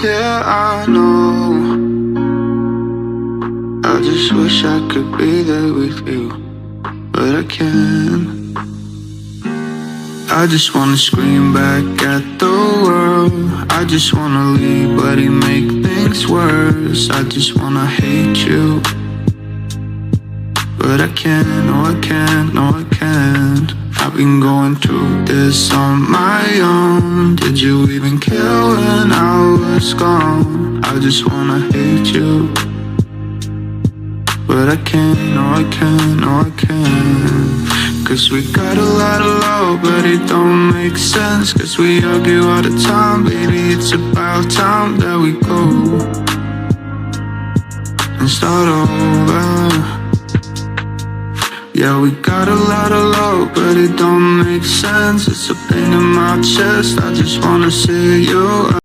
Yeah, I know. I just wish I could be there with you, but I can't. I just wanna scream back at the world. I just wanna leave, but he make things worse. I just wanna hate you, but I can't, no I can't, no I can't. I've been going through this on my own. Did you even care when I was gone? I just wanna hate you, but I can't, no I can't, no I can't. Cause we got a lot of love, but it don't make sense. Cause we argue all the time, baby, it's about time that we go and start over. Yeah, we got a lot of love, but it don't make sense. It's a pain in my chest, I just wanna see you.